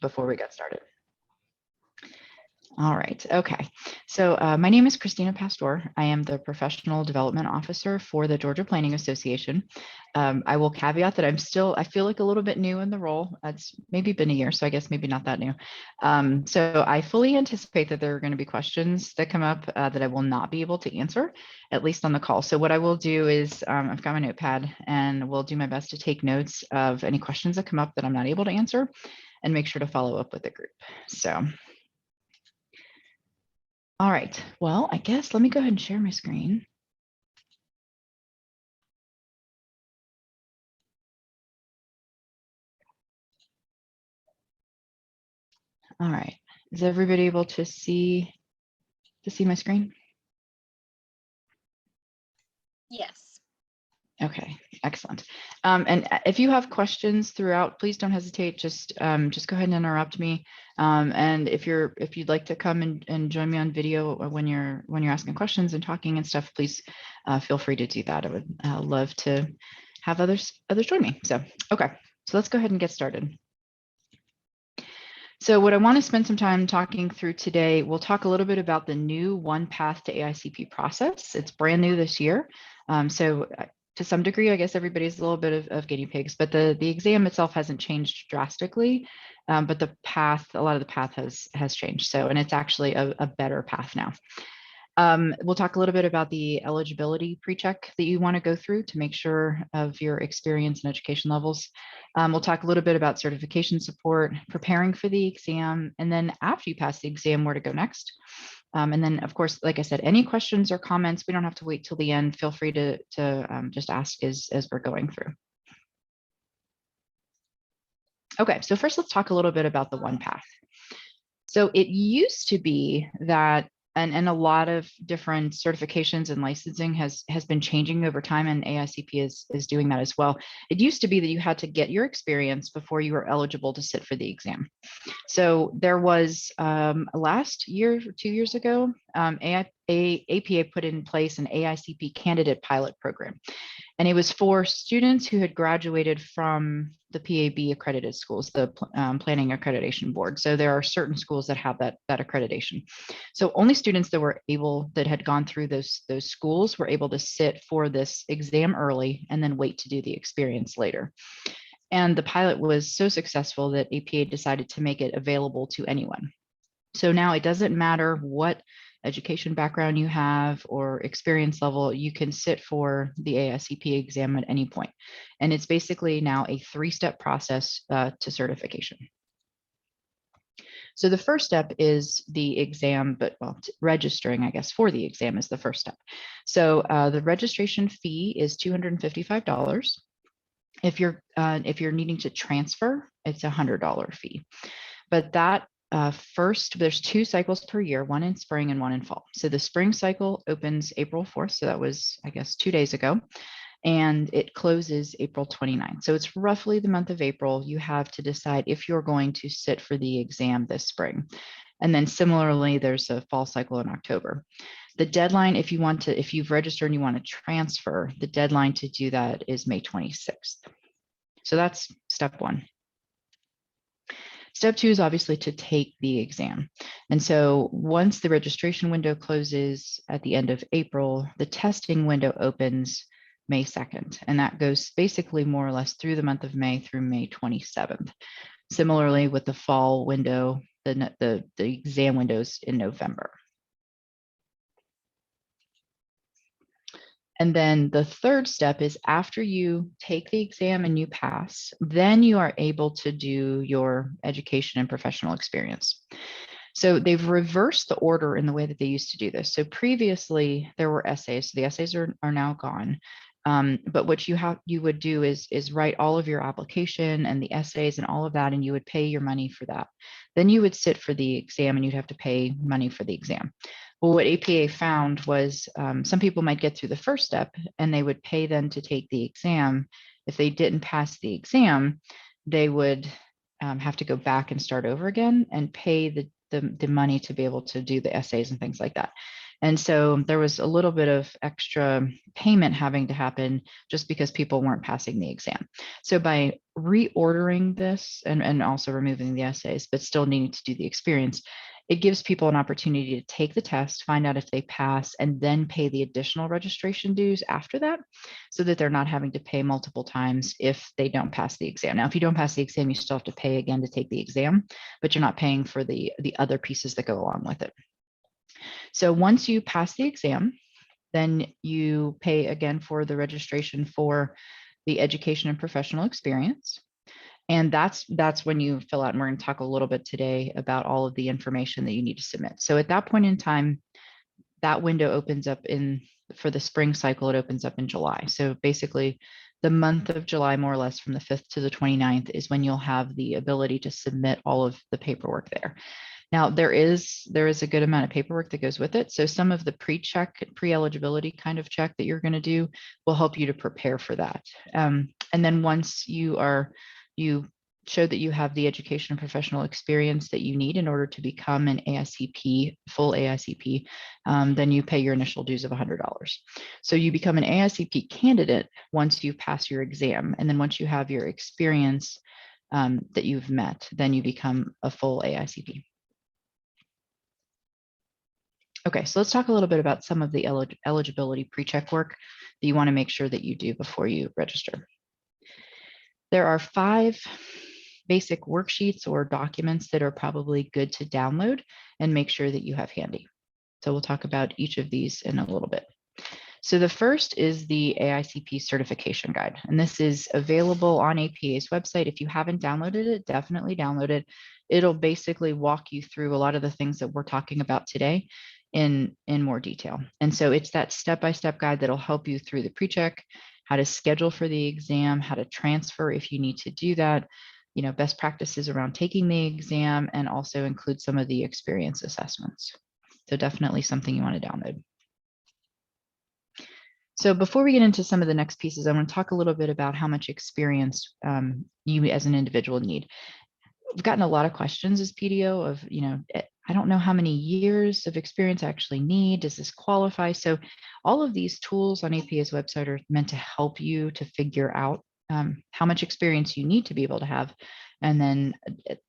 before we get started. All right. Okay. So my name is Christina Pastor. I am the Professional Development Officer for the Georgia Planning Association. I will caveat that I feel like a little bit new in the role. It's maybe been a year, so I guess maybe not that new. So I fully anticipate that there are going to be questions that come up that I will not be able to answer, at least on the call. So what I will do is I've got my notepad and we'll do my best to take notes of any questions that come up that I'm not able to answer and make sure to follow up with the group. So. All right, well, I guess let me go ahead and share my screen. All right, is everybody able to see my screen? Yes. Okay, excellent. And if you have questions throughout, please don't hesitate. Just go ahead and interrupt me. And if you'd like to come and join me on video when you're asking questions and talking and stuff, please feel free to do that. I would love to have others join me. So okay, so let's go ahead and get started. So what I want to spend some time talking through today, we'll talk a little bit about the new One Path to AICP process. It's brand new this year. So to some degree, I guess everybody's a little bit of guinea pigs, but the exam itself hasn't changed drastically, but the path, a lot of the path has changed. So, and it's actually a better path now. We'll talk a little bit about the eligibility pre-check that you want to go through to make sure of your experience and education levels. We'll talk a little bit about certification support, preparing for the exam, and then after you pass the exam, where to go next. And then, of course, like I said, any questions or comments, we don't have to wait till the end. Feel free to just ask as we're going through. Okay, so first let's talk a little bit about the One Path. So it used to be that, and a lot of different certifications and licensing has been changing over time, and AICP is doing that as well. It used to be that you had to get your experience before you were eligible to sit for the exam. So there was last year, 2 years ago, APA put in place an AICP candidate pilot program. And it was for students who had graduated from the PAB accredited schools, the Planning Accreditation Board. So there are certain schools that have that accreditation. So only students that had gone through those schools were able to sit for this exam early and then wait to do the experience later. And the pilot was so successful that APA decided to make it available to anyone. So now it doesn't matter what education background you have or experience level, you can sit for the AICP exam at any point. And it's basically now a 3-step process to certification. So the first step is the exam, but registering, I guess, for the exam is the first step. So the registration fee is $255. If you're needing to transfer, it's a $100 fee. But that first, there's 2 cycles per year, one in spring and one in fall. So the spring cycle opens April 4th. So that was, I guess, 2 days ago. And it closes April 29th. So it's roughly the month of April. You have to decide if you're going to sit for the exam this spring. And then similarly, there's a fall cycle in October. The deadline, if you've registered and you want to transfer, the deadline to do that is May 26th. So that's step 1. Step 2 is obviously to take the exam. And so once the registration window closes at the end of April, the testing window opens May 2nd. And that goes basically more or less through the month of May through May 27th. Similarly with the fall window, the exam windows in November. And then the third step is after you take the exam and you pass, then you are able to do your education and professional experience. So they've reversed the order in the way that they used to do this. So previously there were essays. So the essays are now gone. But what you would do is write all of your application and the essays and all of that, and you would pay your money for that. Then you would sit for the exam and you'd have to pay money for the exam. Well, what APA found was some people might get through the first step and they would pay then to take the exam. If they didn't pass the exam, they would have to go back and start over again and pay the money to be able to do the essays and things like that. And so there was a little bit of extra payment having to happen just because people weren't passing the exam. So by reordering this and also removing the essays, but still needing to do the experience, it gives people an opportunity to take the test, find out if they pass, and then pay the additional registration dues after that, so that they're not having to pay multiple times if they don't pass the exam. Now, if you don't pass the exam, you still have to pay again to take the exam, but you're not paying for the other pieces that go along with it. So once you pass the exam, then you pay again for the registration for the education and professional experience. And that's when you fill out, and we're going to talk a little bit today about all of the information that you need to submit. So at that point in time, that window opens up for the spring cycle, it opens up in July. So basically the month of July, more or less from the 5th to the 29th, is when you'll have the ability to submit all of the paperwork there. Now, there is a good amount of paperwork that goes with it. So some of the pre-check, pre-eligibility kind of check that you're going to do will help you to prepare for that. And then once you show that you have the education and professional experience that you need in order to become an AICP, full AICP, then you pay your initial dues of $100. So you become an AICP candidate once you pass your exam. And then once you have your experience that you've met, then you become a full AICP. Okay, so let's talk a little bit about some of the eligibility pre-check work that you want to make sure that you do before you register. There are 5 basic worksheets or documents that are probably good to download and make sure that you have handy. So we'll talk about each of these in a little bit. So the first is the AICP certification guide, and this is available on APA's website. If you haven't downloaded it, definitely download it. It'll basically walk you through a lot of the things that we're talking about today in more detail. And so it's that step-by-step guide that'll help you through the pre-check, how to schedule for the exam, how to transfer if you need to do that, best practices around taking the exam, and also include some of the experience assessments. So definitely something you want to download. So before we get into some of the next pieces, I want to talk a little bit about how much experience you as an individual need. We've gotten a lot of questions as PDO of, I don't know how many years of experience I actually need. Does this qualify? So all of these tools on APA's website are meant to help you to figure out how much experience you need to be able to have. And then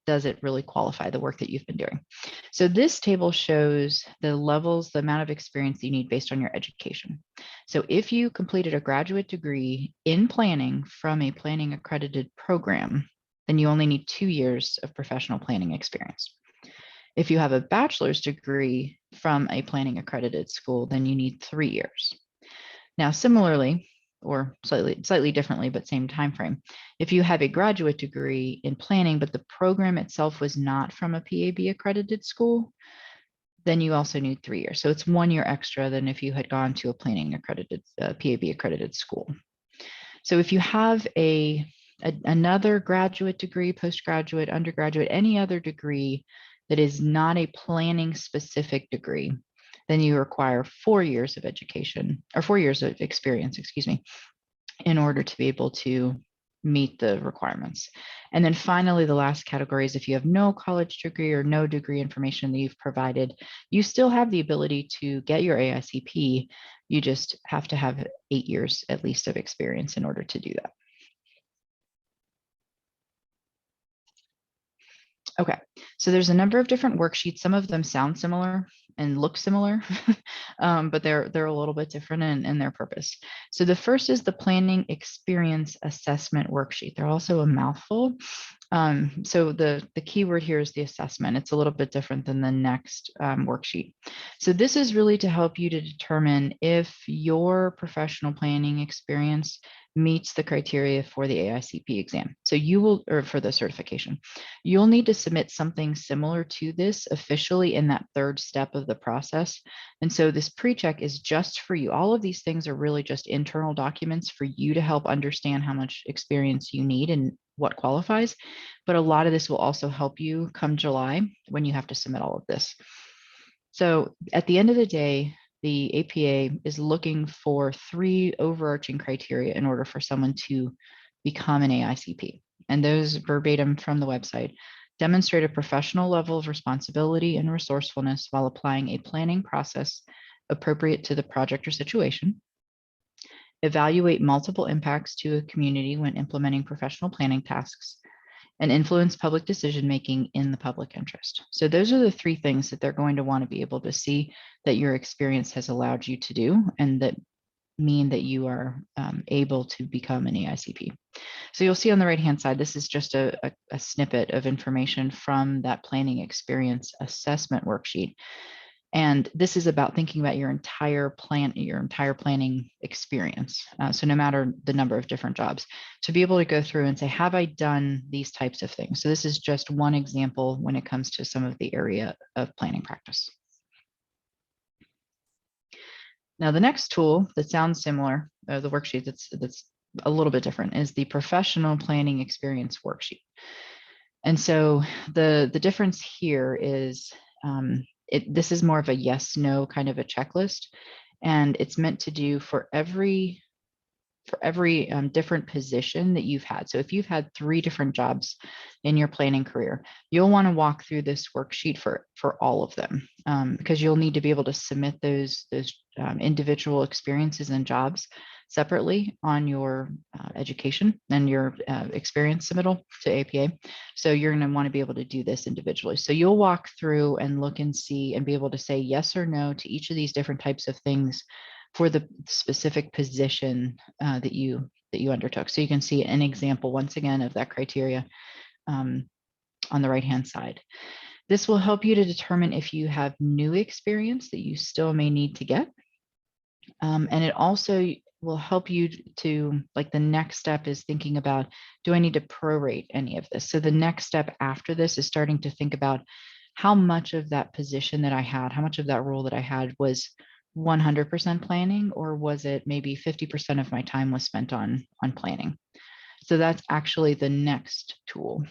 does it really qualify the work that you've been doing? So this table shows the levels, the amount of experience that you need based on your education. So if you completed a graduate degree in planning from a planning accredited program, then you only need 2 years of professional planning experience. If you have a bachelor's degree from a planning accredited school, then you need 3 years. Now, similarly, or slightly differently, but same time frame, if you have a graduate degree in planning, but the program itself was not from a PAB accredited school, then you also need 3 years. So it's 1 year extra than if you had gone to a planning accredited, PAB accredited school. So if you have another graduate degree, postgraduate, undergraduate, any other degree that is not a planning specific degree, then you require 4 years of education, or 4 years of experience, in order to be able to meet the requirements. And then finally, the last category is if you have no college degree or no degree information that you've provided, you still have the ability to get your AICP. You just have to have 8 years at least of experience in order to do that. Okay, so there's a number of different worksheets. Some of them sound similar and look similar, but they're a little bit different in their purpose. So the first is the Planning Experience Assessment Worksheet. They're also a mouthful. So the key word here is the assessment. It's a little bit different than the next worksheet. So this is really to help you to determine if your professional planning experience meets the criteria for the AICP exam. So you will, or for the certification, you'll need to submit something similar to this officially in that 3rd step of the process. And so this pre-check is just for you. All of these things are really just internal documents for you to help understand how much experience you need and what qualifies. But a lot of this will also help you come July when you have to submit all of this. So at the end of the day, the APA is looking for 3 overarching criteria in order for someone to become an AICP. And those verbatim from the website: demonstrate a professional level of responsibility and resourcefulness while applying a planning process appropriate to the project or situation, evaluate multiple impacts to a community when implementing professional planning tasks, and influence public decision-making in the public interest. So those are the three things that they're going to want to be able to see that your experience has allowed you to do, and that mean that you are able to become an AICP. So you'll see on the right-hand side, this is just a snippet of information from that planning experience assessment worksheet. And this is about thinking about your entire planning experience. So no matter the number of different jobs, to be able to go through and say, have I done these types of things? So this is just one example when it comes to some of the area of planning practice. Now, the next tool that sounds similar, the worksheet that's a little bit different, is the professional planning experience worksheet. And so the difference here is this is more of a yes, no kind of a checklist, and it's meant to do for every different position that you've had. So if you've had 3 different jobs in your planning career, you'll want to walk through this worksheet for all of them, because you'll need to be able to submit those individual experiences and jobs separately on your education and your experience submittal to APA. So you're going to want to be able to do this individually. So you'll walk through and look and see and be able to say yes or no to each of these different types of things for the specific position that you undertook. So you can see an example once again of that criteria on the right-hand side. This will help you to determine if you have new experience that you still may need to get. And it also will help you to, like, the next step is thinking about, do I need to prorate any of this? So the next step after this is starting to think about how much of that position that I had, how much of that role that I had was 100% planning, or was it maybe 50% of my time was spent on planning? So that's actually the next tool.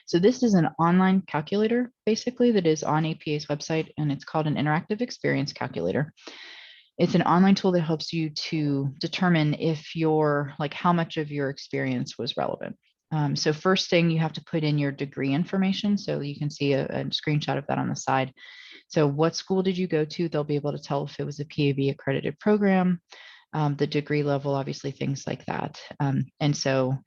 So this is an online calculator, basically, that is on APA's website, and it's called an interactive experience calculator. It's an online tool that helps you to determine if how much of your experience was relevant. So first thing, you have to put in your degree information. So you can see a screenshot of that on the side. So what school did you go to? They'll be able to tell if it was a PAB accredited program, the degree level, obviously things like that. And so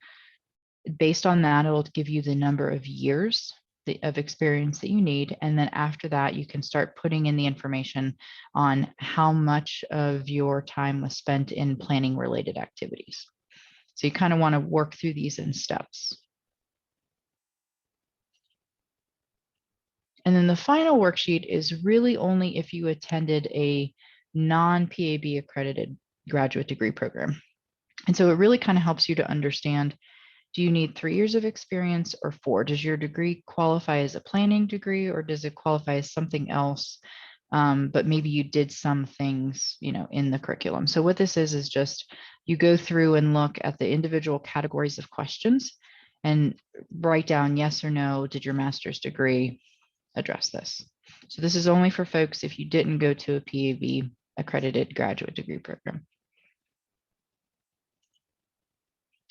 based on that, it'll give you the number of years of experience that you need. And then after that, you can start putting in the information on how much of your time was spent in planning related activities. So you kind of want to work through these in steps. And then the final worksheet is really only if you attended a non-PAB accredited graduate degree program. And so it really kind of helps you to understand, do you need 3 years of experience or 4? Does your degree qualify as a planning degree, or does it qualify as something else? But maybe you did some things, in the curriculum. So what this is just you go through and look at the individual categories of questions and write down yes or no. Did your master's degree address this? So this is only for folks if you didn't go to a PAB accredited graduate degree program.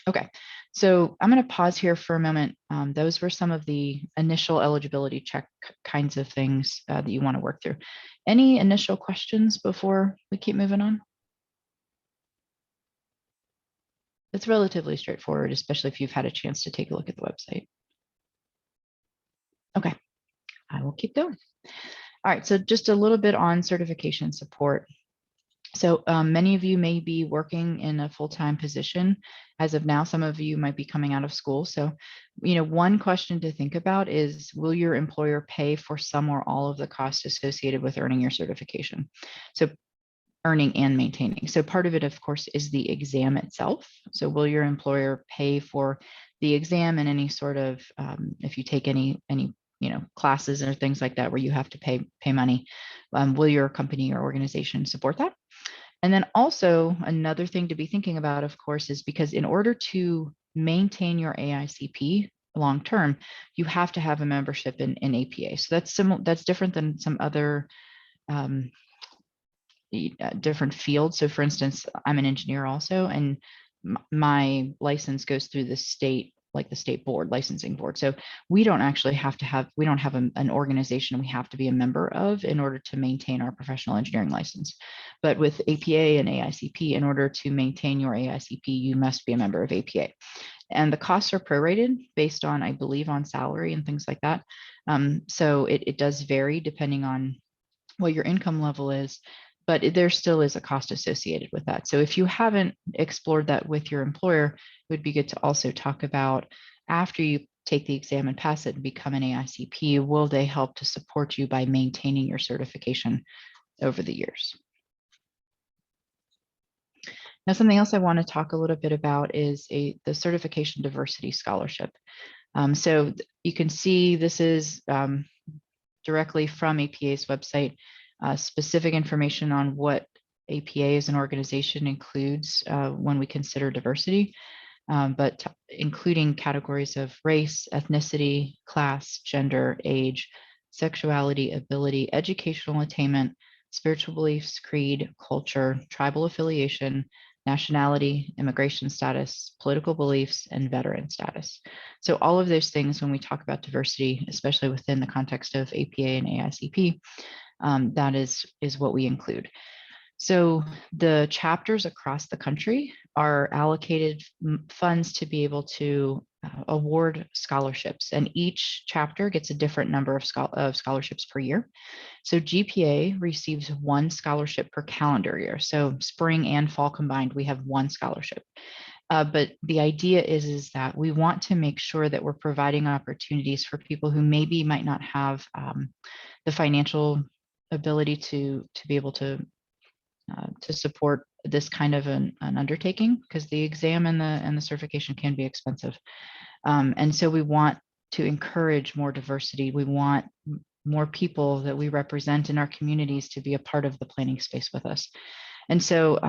Okay, so I'm going to pause here for a moment. Those were some of the initial eligibility check kinds of things that you want to work through. Any initial questions before we keep moving on? It's relatively straightforward, especially if you've had a chance to take a look at the website. Okay, I will keep going. All right, so just a little bit on certification support. So many of you may be working in a full-time position as of now. Some of you might be coming out of school. So, one question to think about is, will your employer pay for some or all of the costs associated with earning your certification? So earning and maintaining. So part of it, of course, is the exam itself. So will your employer pay for the exam and any sort of, if you take any classes or things like that where you have to pay money, will your company or organization support that? And then also another thing to be thinking about, of course, is because in order to maintain your AICP long-term, you have to have a membership in APA. So that's different than some other different fields. So for instance, I'm an engineer also, and my license goes through the state like the state board, licensing board. So we don't actually have to have, we don't have an organization we have to be a member of in order to maintain our professional engineering license. But with APA and AICP, in order to maintain your AICP, you must be a member of APA. And the costs are prorated based on, I believe, on salary and things like that. So it does vary depending on what your income level is, but there still is a cost associated with that. So if you haven't explored that with your employer, it would be good to also talk about, after you take the exam and pass it and become an AICP, will they help to support you by maintaining your certification over the years? Now, something else I want to talk a little bit about is the Certification Diversity Scholarship. So you can see this is directly from APA's website, specific information on what APA as an organization includes when we consider diversity, but including categories of race, ethnicity, class, gender, age, sexuality, ability, educational attainment, spiritual beliefs, creed, culture, tribal affiliation, nationality, immigration status, political beliefs, and veteran status. So all of those things, when we talk about diversity, especially within the context of APA and AICP, that is what we include. So the chapters across the country are allocated funds to be able to award scholarships, and each chapter gets a different number of scholarships per year. So GPA receives one scholarship per calendar year. So spring and fall combined, we have one scholarship. But the idea is that we want to make sure that we're providing opportunities for people who maybe might not have the financial ability to be able to support this kind of an undertaking, because the exam and the certification can be expensive. And so we want to encourage more diversity. We want more people that we represent in our communities to be a part of the planning space with us. And so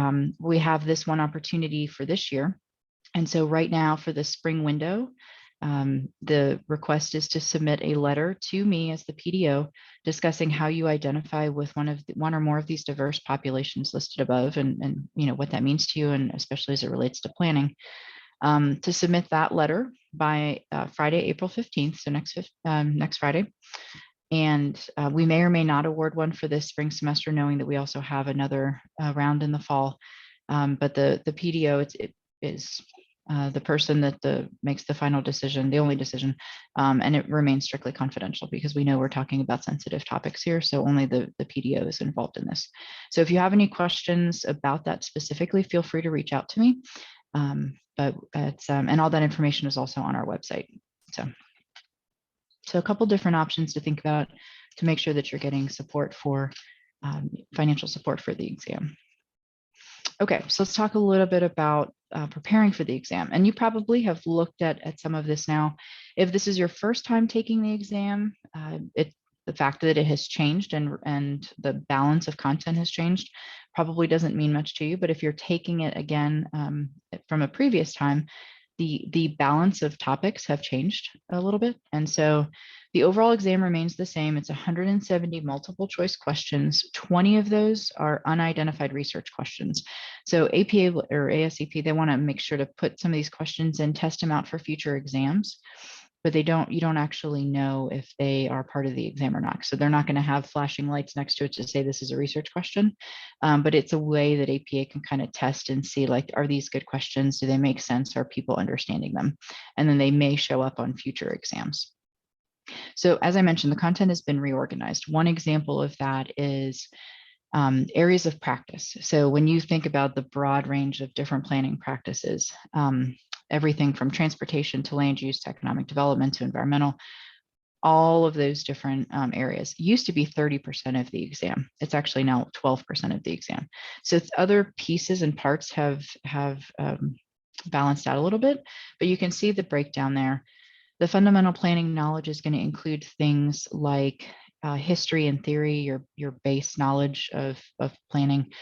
we have this one opportunity for this year. And so right now for the spring window, the request is to submit a letter to me as the PDO discussing how you identify with one or more of these diverse populations listed above, and you know what that means to you, and especially as it relates to planning. To submit that letter by Friday, April 15th, so next Friday. And we may or may not award one for this spring semester, knowing that we also have another round in the fall. But the PDO, it is the person that makes the final decision, the only decision, and it remains strictly confidential because we know we're talking about sensitive topics here. So only the PDO is involved in this. So if you have any questions about that specifically, feel free to reach out to me. But it's and all that information is also on our website. So a couple different options to think about to make sure that you're getting support for financial support for the exam. Okay, so let's talk a little bit about preparing for the exam. And you probably have looked at some of this now. If this is your first time taking the exam, the fact that it has changed and the balance of content has changed probably doesn't mean much to you. But if you're taking it again from a previous time, the balance of topics have changed a little bit. And so the overall exam remains the same. It's 170 multiple choice questions. 20 of those are unidentified research questions. So APA or AICP, they want to make sure to put some of these questions and test them out for future exams, but you don't actually know if they are part of the exam or not. So they're not going to have flashing lights next to it to say this is a research question, but it's a way that APA can kind of test and see, like, are these good questions? Do they make sense? Are people understanding them? And then they may show up on future exams. So as I mentioned, the content has been reorganized. One example of that is areas of practice. So when you think about the broad range of different planning practices, everything from transportation to land use to economic development to environmental, all of those different areas used to be 30% of the exam. It's actually now 12% of the exam. So other pieces and parts have balanced out a little bit, but you can see the breakdown there. The fundamental planning knowledge is going to include things like history and theory, your base knowledge of planning,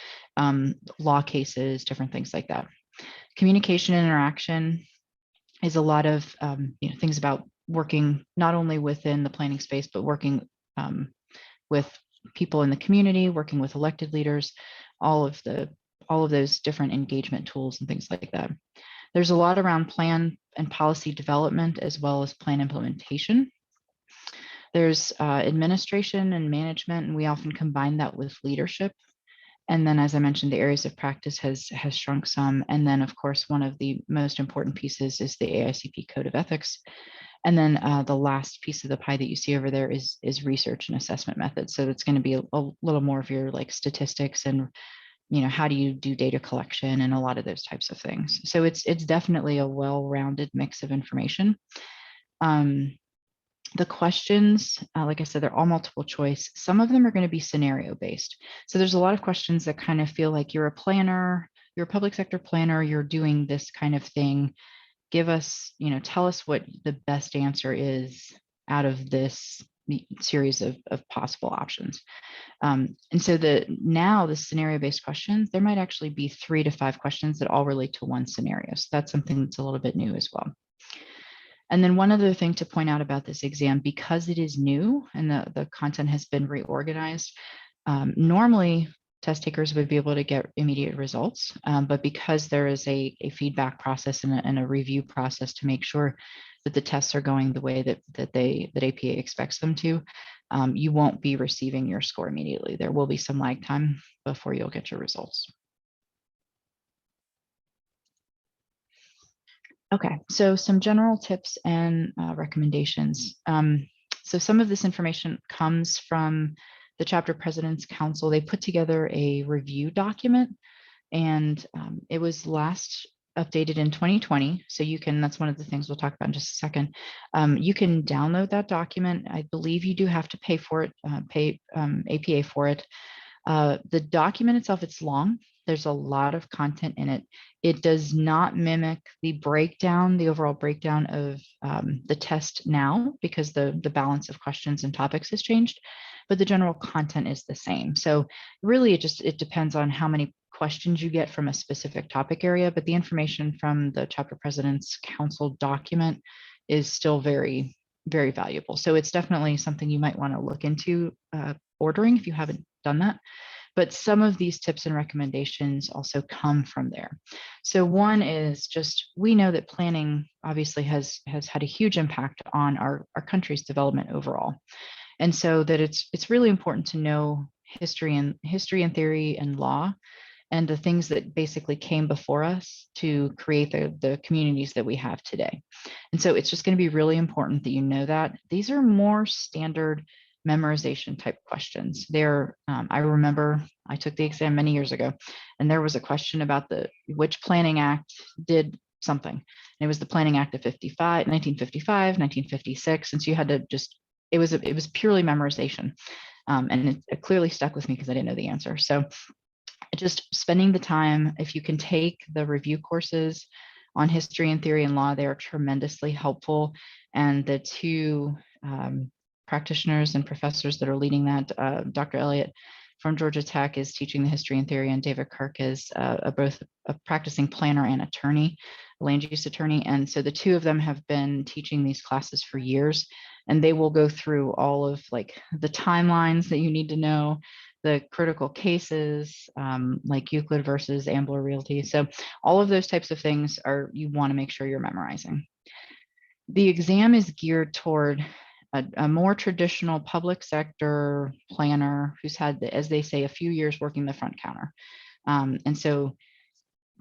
law cases, different things like that. Communication and interaction is a lot of things about working not only within the planning space, but working with people in the community, working with elected leaders, all of those different engagement tools and things like that. There's a lot around plan and policy development as well as plan implementation. There's administration and management, and we often combine that with leadership. And then, as I mentioned, the areas of practice has shrunk some. And then, of course, one of the most important pieces is the AICP Code of Ethics. And then the last piece of the pie that you see over there is research and assessment methods. So it's going to be a little more of your like statistics and, how do you do data collection and a lot of those types of things. So it's definitely a well-rounded mix of information. The questions, like I said, they're all multiple choice. Some of them are going to be scenario based. So there's a lot of questions that kind of feel like you're a planner, you're a public sector planner, you're doing this kind of thing. Give us, tell us what the best answer is out of this series of possible options. And so the scenario-based questions, there might actually be 3 to 5 questions that all relate to one scenario. So that's something that's a little bit new as well. And then one other thing to point out about this exam, because it is new and the content has been reorganized, normally test takers would be able to get immediate results, but because there is a feedback process and a review process to make sure that the tests are going the way that APA expects them to, you won't be receiving your score immediately. There will be some lag time before you'll get your results. Okay, so some general tips and recommendations. So some of this information comes from the chapter president's council. They put together a review document, and it was last updated in 2020. So you can, that's one of the things we'll talk about in just a second. You can download that document. I believe you do have to pay for it, pay APA for it. The document itself, it's long. There's a lot of content in it. It does not mimic the breakdown, the overall breakdown of the test now, because the balance of questions and topics has changed, but the general content is the same. So really it depends on how many questions you get from a specific topic area, but the information from the chapter president's council document is still very, very valuable. So it's definitely something you might want to look into ordering if you haven't done that. But some of these tips and recommendations also come from there. So one is just, we know that planning obviously has had a huge impact on our country's development overall. And so that it's really important to know history and theory and law, and the things that basically came before us to create the communities that we have today. And so it's just going to be really important that you know that. These are more standard memorization type questions. I remember I took the exam many years ago, and there was a question about which planning act did something. And it was the Planning Act of 1955, 1956. And so you had to just, it was purely memorization. And it clearly stuck with me because I didn't know the answer. So just spending the time, if you can take the review courses on history and theory and law, they are tremendously helpful. And the two practitioners and professors that are leading that, Dr. Elliott from Georgia Tech is teaching the history and theory, and David Kirk is both a practicing planner and attorney, land use attorney. And so the two of them have been teaching these classes for years, and they will go through all of like the timelines that you need to know, the critical cases, like Euclid versus Ambler Realty. So all of those types of things you want to make sure you're memorizing. The exam is geared toward a more traditional public sector planner who's had, as they say, a few years working the front counter. And so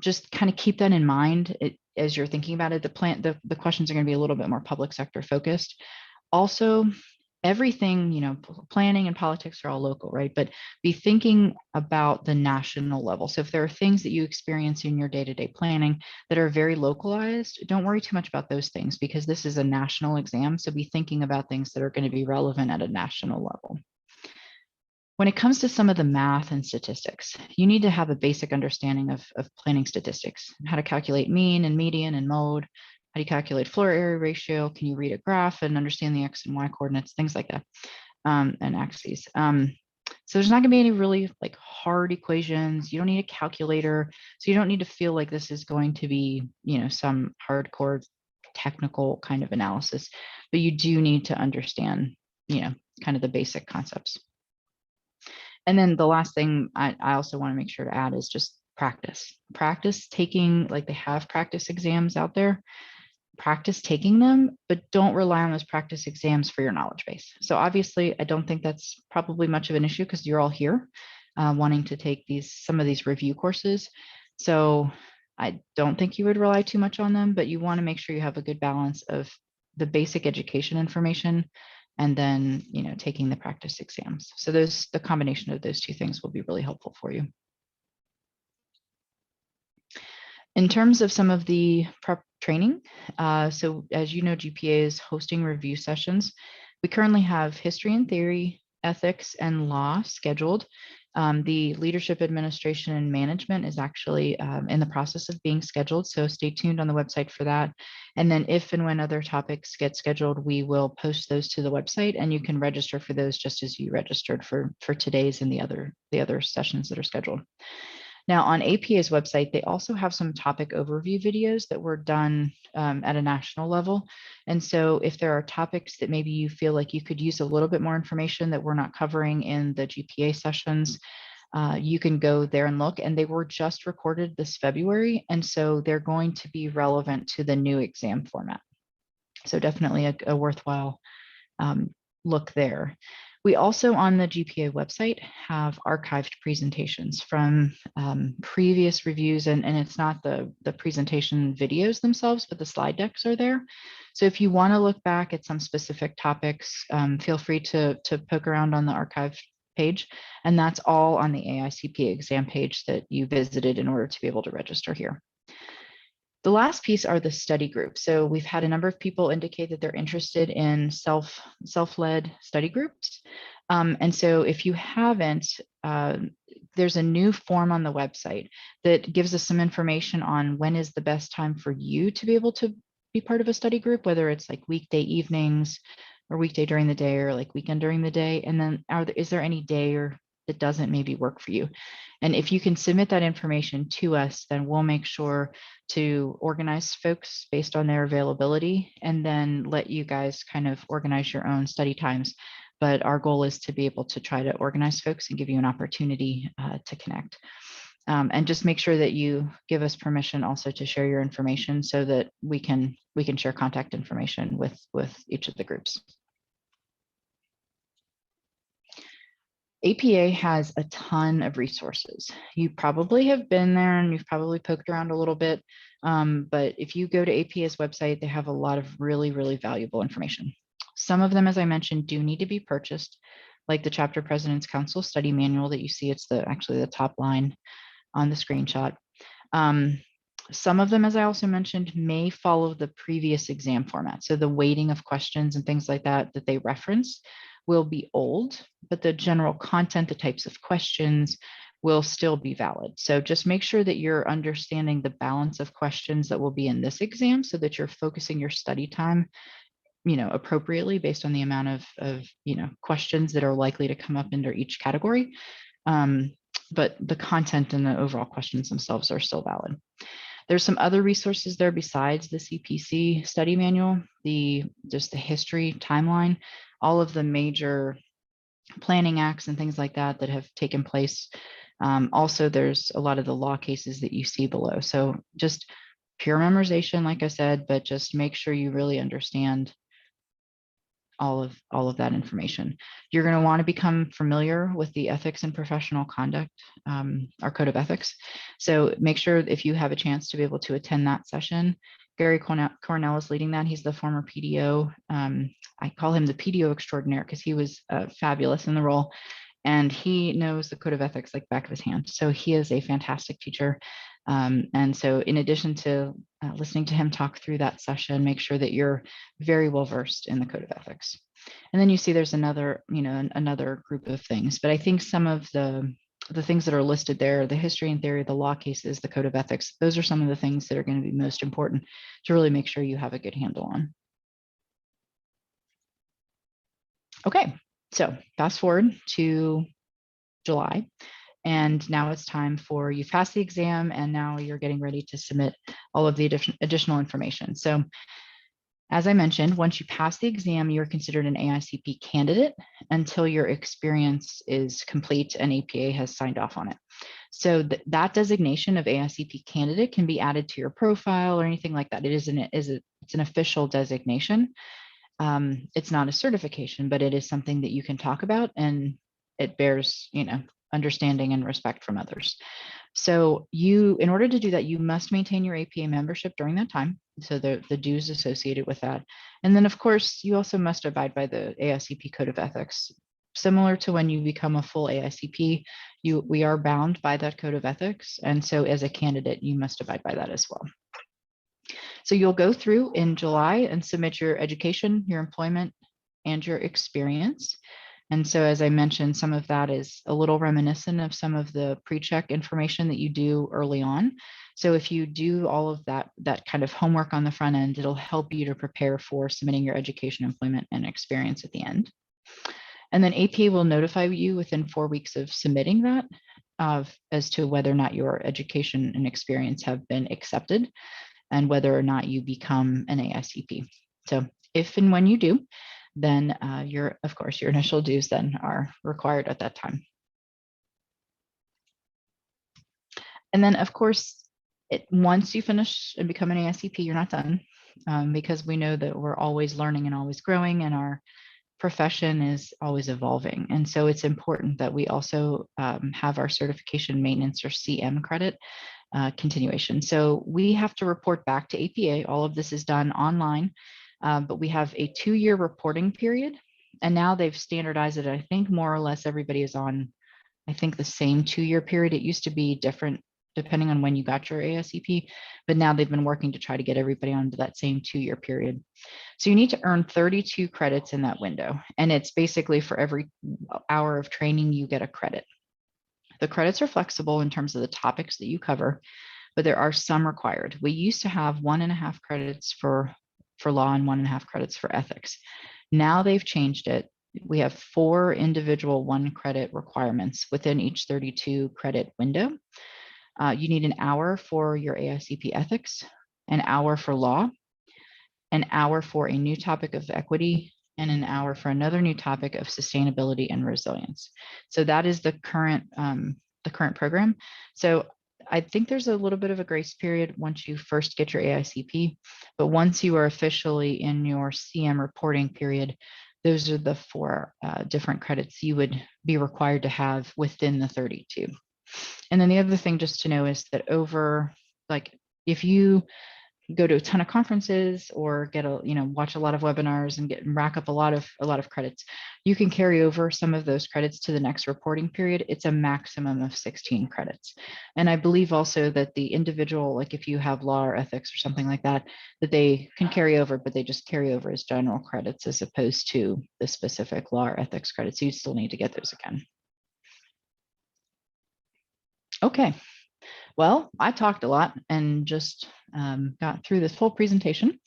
just kind of keep that in mind as you're thinking about it. The questions are going to be a little bit more public sector focused. Also, everything, planning and politics are all local, right? But be thinking about the national level. So if there are things that you experience in your day-to-day planning that are very localized, don't worry too much about those things, because this is a national exam. So be thinking about things that are going to be relevant at a national level. When it comes to some of the math and statistics, you need to have a basic understanding of planning statistics, how to calculate mean and median and mode. How do you calculate floor area ratio? Can you read a graph and understand the X and Y coordinates, things like that, and axes. So there's not going to be any really like hard equations. You don't need a calculator. So you don't need to feel like this is going to be, some hardcore technical kind of analysis, but you do need to understand, kind of the basic concepts. And then the last thing I also want to make sure to add is just Practice taking, like they have practice exams out there, practice taking them, but don't rely on those practice exams for your knowledge base. So obviously, I don't think that's probably much of an issue because you're all here wanting to take some of these review courses. So I don't think you would rely too much on them, but you want to make sure you have a good balance of the basic education information and then, taking the practice exams. So the combination of those two things will be really helpful for you. In terms of some of the prep training, so as you know, GPA is hosting review sessions. We currently have history and theory, ethics, and law scheduled. The leadership, administration, and management is actually in the process of being scheduled, so stay tuned on the website for that. And then if and when other topics get scheduled, we will post those to the website, and you can register for those just as you registered for today's and the other sessions that are scheduled. Now on APA's website, they also have some topic overview videos that were done at a national level. And so if there are topics that maybe you feel like you could use a little bit more information that we're not covering in the GPA sessions, you can go there and look. And they were just recorded this February. And so they're going to be relevant to the new exam format. So definitely a worthwhile look there. We also on the GPA website have archived presentations from previous reviews, and it's not the presentation videos themselves, but the slide decks are there. So if you want to look back at some specific topics, feel free to poke around on the archive page, and that's all on the AICP exam page that you visited in order to be able to register here. The last piece are the study groups. So we've had a number of people indicate that they're interested in self-led study groups. And so if you haven't, there's a new form on the website that gives us some information on when is the best time for you to be able to be part of a study group, whether it's like weekday evenings or weekday during the day or like weekend during the day. And then is there any day or that doesn't maybe work for you? And if you can submit that information to us, then we'll make sure to organize folks based on their availability and then let you guys kind of organize your own study times. But our goal is to be able to try to organize folks and give you an opportunity to connect. And just make sure that you give us permission also to share your information so that we can share contact information with each of the groups. APA has a ton of resources. You probably have been there and you've probably poked around a little bit, but if you go to APA's website, they have a lot of really, really valuable information. Some of them, as I mentioned, do need to be purchased, like the Chapter President's Council Study Manual that you see. It's actually the top line on the screenshot. Some of them, as I also mentioned, may follow the previous exam format. So the weighting of questions and things like that they reference will be old, but the general content, the types of questions will still be valid. So just make sure that you're understanding the balance of questions that will be in this exam so that you're focusing your study time, appropriately based on the amount of questions that are likely to come up under each category. But the content and the overall questions themselves are still valid. There's some other resources there besides the CPC study manual, just the history timeline, all of the major planning acts and things like that have taken place. Also, there's a lot of the law cases that you see below. So just pure memorization, like I said, but just make sure you really understand all of that information. You're going to want to become familiar with the ethics and professional conduct, our code of ethics. So make sure if you have a chance to be able to attend that session. Gary Cornell is leading that. He's the former PDO. I call him the PDO extraordinaire because he was fabulous in the role. And he knows the code of ethics like back of his hand. So he is a fantastic teacher. And so in addition to listening to him talk through that session, make sure that you're very well versed in the code of ethics. And then you see there's another group of things, but I think some of the things that are listed there, the history and theory, the law cases, the code of ethics, those are some of the things that are going to be most important to really make sure you have a good handle on. Okay, so fast forward to July. And now it's time for you've passed the exam and now you're getting ready to submit all of the additional information. So as I mentioned, once you pass the exam, you're considered an AICP candidate until your experience is complete and APA has signed off on it. So that designation of AICP candidate can be added to your profile or anything like that. It's an official designation. It's not a certification, but it is something that you can talk about, and it bears, understanding and respect from others. So in order to do that, you must maintain your APA membership during that time. So the dues associated with that. And then of course, you also must abide by the AICP Code of Ethics. Similar to when you become a full AICP, we are bound by that Code of Ethics. And so as a candidate, you must abide by that as well. So you'll go through in July and submit your education, your employment, and your experience. And so, as I mentioned, some of that is a little reminiscent of some of the pre-check information that you do early on. So if you do all of that kind of homework on the front end, it'll help you to prepare for submitting your education, employment, and experience at the end. And then APA will notify you within 4 weeks of submitting that as to whether or not your education and experience have been accepted and whether or not you become an AICP. So if and when you do, then of course, your initial dues then are required at that time. And then of course, once you finish and become an AICP, you're not done, because we know that we're always learning and always growing, and our profession is always evolving. And so it's important that we also have our certification maintenance or CM credit continuation. So we have to report back to APA. All of this is done online, but we have a 2-year reporting period. And now they've standardized it. I think more or less everybody is on, I think, the same 2-year period. It used to be different depending on when you got your AICP, but now they've been working to try to get everybody onto that same 2-year period. So you need to earn 32 credits in that window. And it's basically for every hour of training, you get a credit. The credits are flexible in terms of the topics that you cover, but there are some required. We used to have 1.5 credits for law and 1.5 credits for ethics. Now they've changed it. We have 4 individual 1 credit requirements within each 32 credit window. You need an hour for your AICP ethics, an hour for law, an hour for a new topic of equity, and an hour for another new topic of sustainability and resilience. So that is the current program. So I think there's a little bit of a grace period once you first get your AICP, but once you are officially in your CM reporting period, those are the 4 different credits you would be required to have within the 32. And then the other thing just to know is that if you go to a ton of conferences or watch a lot of webinars and rack up a lot of credits, you can carry over some of those credits to the next reporting period. It's a maximum of 16 credits. And I believe also that the individual, like if you have law or ethics or something like that, that they can carry over, but they just carry over as general credits as opposed to the specific law or ethics credits. You still need to get those again. Okay. Well, I talked a lot and just got through this whole presentation.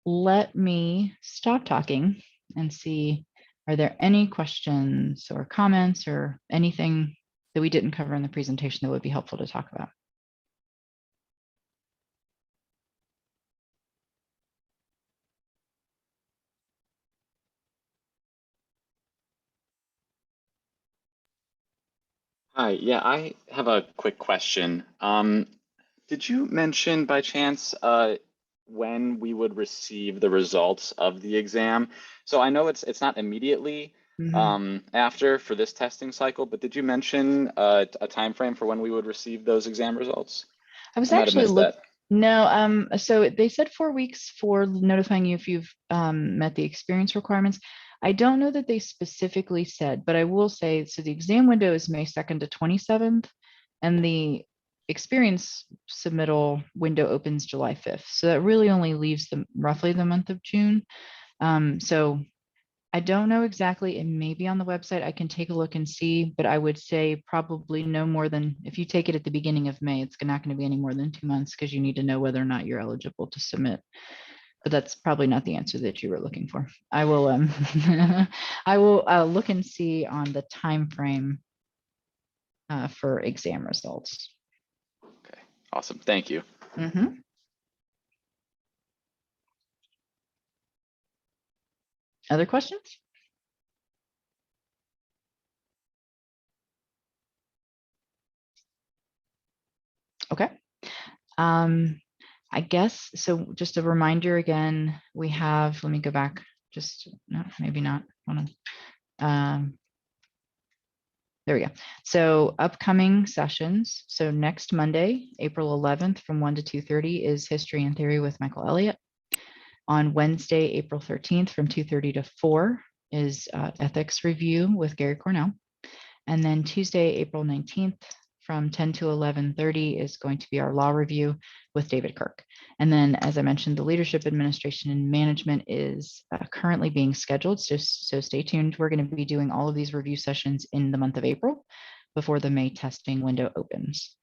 Let me stop talking and see, are there any questions or comments or anything that we didn't cover in the presentation that would be helpful to talk about? Hi, yeah, I have a quick question. Did you mention by chance when we would receive the results of the exam? So I know it's not immediately after for this testing cycle, but did you mention a time frame for when we would receive those exam results? I was I might have actually missed that. No, so they said 4 weeks for notifying you if you've met the experience requirements. I don't know that they specifically said, but I will say, so the exam window is May 2nd to 27th, and the experience submittal window opens July 5th. So that really only leaves roughly the month of June. So I don't know exactly. It may be on the website. I can take a look and see, but I would say probably no more than, if you take it at the beginning of May, it's not going to be any more than 2 months because you need to know whether or not you're eligible to submit. But that's probably not the answer that you were looking for. I will I will look and see on the time frame for exam results. Okay, awesome. Thank you. Other questions? Okay. I guess, so just a reminder again, we have, let me go back, just, no, maybe not. Hold on. There we go. So upcoming sessions. So next Monday, April 11th from 1 to 2:30 is History and Theory with Michael Elliott. On Wednesday, April 13th from 2:30 to 4 is Ethics Review with Gary Cornell. And then Tuesday, April 19th from 10 to 11:30 is going to be our law review with David Kirk. And then, as I mentioned, the Leadership Administration and Management is currently being scheduled. So stay tuned. We're going to be doing all of these review sessions in the month of April before the May testing window opens.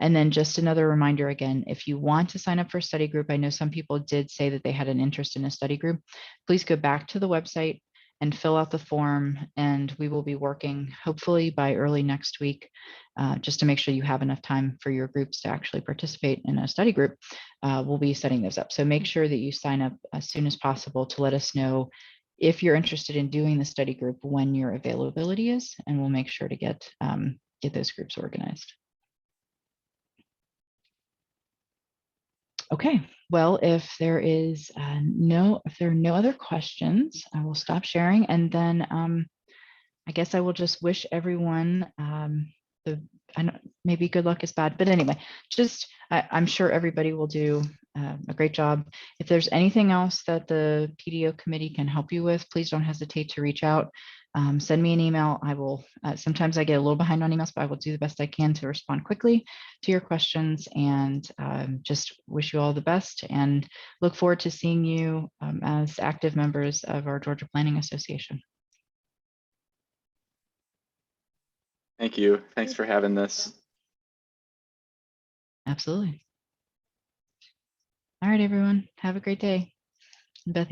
And then just another reminder again, if you want to sign up for a study group, I know some people did say that they had an interest in a study group, please go back to the website and fill out the form, and we will be working hopefully by early next week, just to make sure you have enough time for your groups to actually participate in a study group. We'll be setting those up. So make sure that you sign up as soon as possible to let us know if you're interested in doing the study group, when your availability is, and we'll make sure to get those groups organized. Okay, well, if there are no other questions, I will stop sharing, and then I guess I will just wish everyone maybe good luck is bad, but anyway, just I'm sure everybody will do a great job. If there's anything else that the PDO committee can help you with, please don't hesitate to reach out. Send me an email. I will, sometimes I get a little behind on emails, but I will do the best I can to respond quickly to your questions, and just wish you all the best and look forward to seeing you as active members of our Georgia Planning Association. Thank you. Thanks for having this. Absolutely. All right, everyone. Have a great day. Beth.